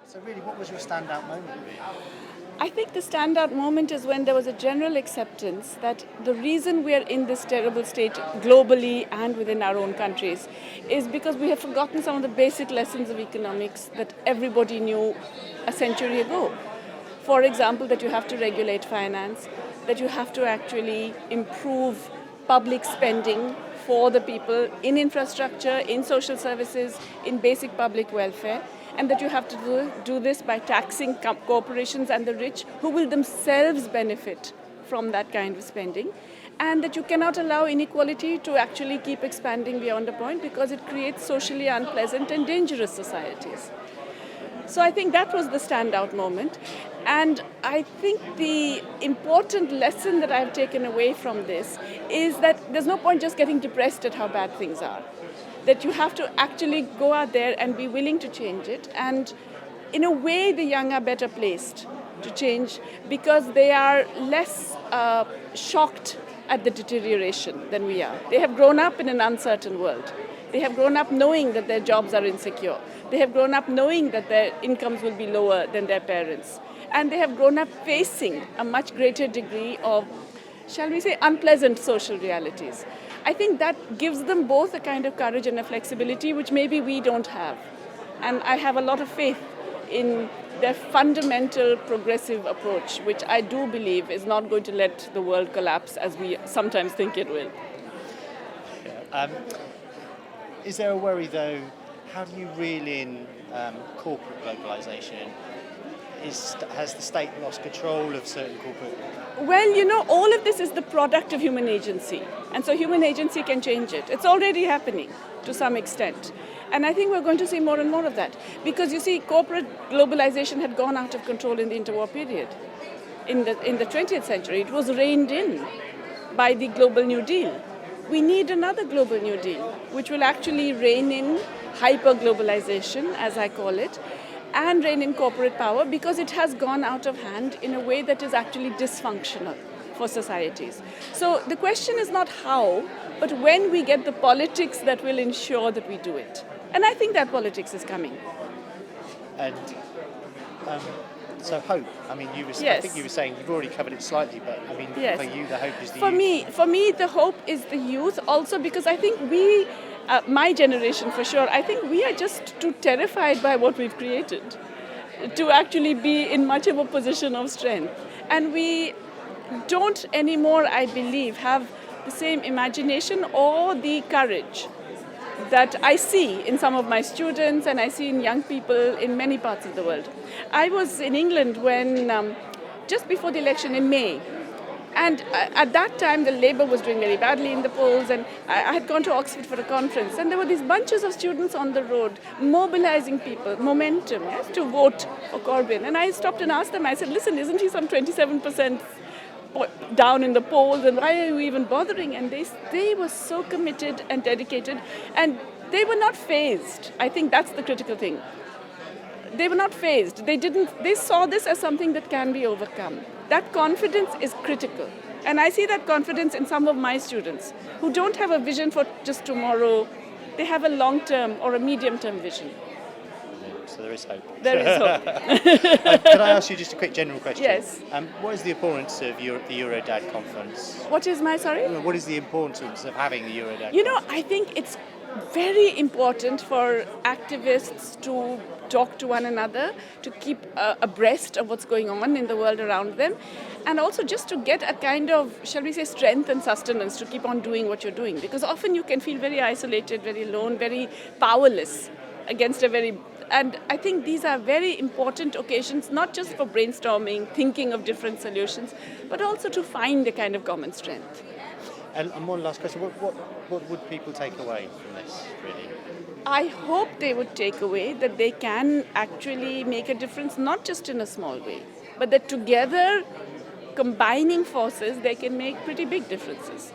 So really, what was your standout moment? I think the standout moment is when there was a general acceptance that the reason we are in this terrible state globally and within our own countries is because we have forgotten some of the basic lessons of economics that everybody knew a century ago. For example, that you have to regulate finance, that you have to actually improve public spending for the people in infrastructure, in social services, in basic public welfare, and that you have to do this by taxing corporations and the rich who will themselves benefit from that kind of spending, and that you cannot allow inequality to actually keep expanding beyond a point because it creates socially unpleasant and dangerous societies. So I think that was the standout moment. And I think the important lesson that I've taken away from this is that there's no point just getting depressed at how bad things are. That you have to actually go out there and be willing to change it. And in a way, the young are better placed to change because they are less shocked at the deterioration than we are. They have grown up in an uncertain world. They have grown up knowing that their jobs are insecure. They have grown up knowing that their incomes will be lower than their parents. And they have grown up facing a much greater degree of, shall we say, unpleasant social realities. I think that gives them both a kind of courage and a flexibility which maybe we don't have. And I have a lot of faith in their fundamental progressive approach, which I do believe is not going to let the world collapse as we sometimes think it will. Is there a worry, though, how do you reel in corporate globalisation? Has the state lost control of certain corporate... Well, all of this is the product of human agency. And so human agency can change it. It's already happening to some extent. And I think we're going to see more and more of that. Because, you see, corporate globalization had gone out of control in the interwar period. In the 20th century, it was reined in by the Global New Deal. We need another Global New Deal, which will actually rein in hyper-globalization, as I call it, and rein in corporate power because it has gone out of hand in a way that is actually dysfunctional for societies. So the question is not how, but when we get the politics that will ensure that we do it. And I think that politics is coming. And so hope, I mean, Yes. I think you were saying, you've already covered it slightly, but I mean, Yes. for you, the hope is the youth. For me, the hope is the youth also because I think we, my generation for sure, I think we are just too terrified by what we've created to actually be in much of a position of strength. And we don't anymore, I believe, have the same imagination or the courage that I see in some of my students and I see in young people in many parts of the world. I was in England when, just before the election in May, and at that time the Labour was doing very badly in the polls, and I had gone to Oxford for a conference, and there were these bunches of students on the road mobilizing people, momentum, yes, to vote for Corbyn. And I stopped and asked them, I said, listen, isn't he some 27% down in the polls, and why are you even bothering? And they were so committed and dedicated, and they were not fazed. I think that's the critical thing. They were not fazed. They saw this as something that can be overcome. That confidence is critical. And I see that confidence in some of my students who don't have a vision for just tomorrow. They have a long-term or a medium-term vision. So there is hope. There is hope. Can I ask you just a quick general question? Yes. What is the importance of the Eurodad conference? What is my, sorry? What is the importance of having the Eurodad I think it's very important for activists to talk to one another, to keep abreast of what's going on in the world around them, and also just to get a kind of, shall we say, strength and sustenance to keep on doing what you're doing. Because often you can feel very isolated, very alone, very powerless against and I think these are very important occasions, not just for brainstorming, thinking of different solutions, but also to find a kind of common strength. And one last question, what would people take away from this, really? I hope they would take away that they can actually make a difference, not just in a small way, but that together, combining forces, they can make pretty big differences.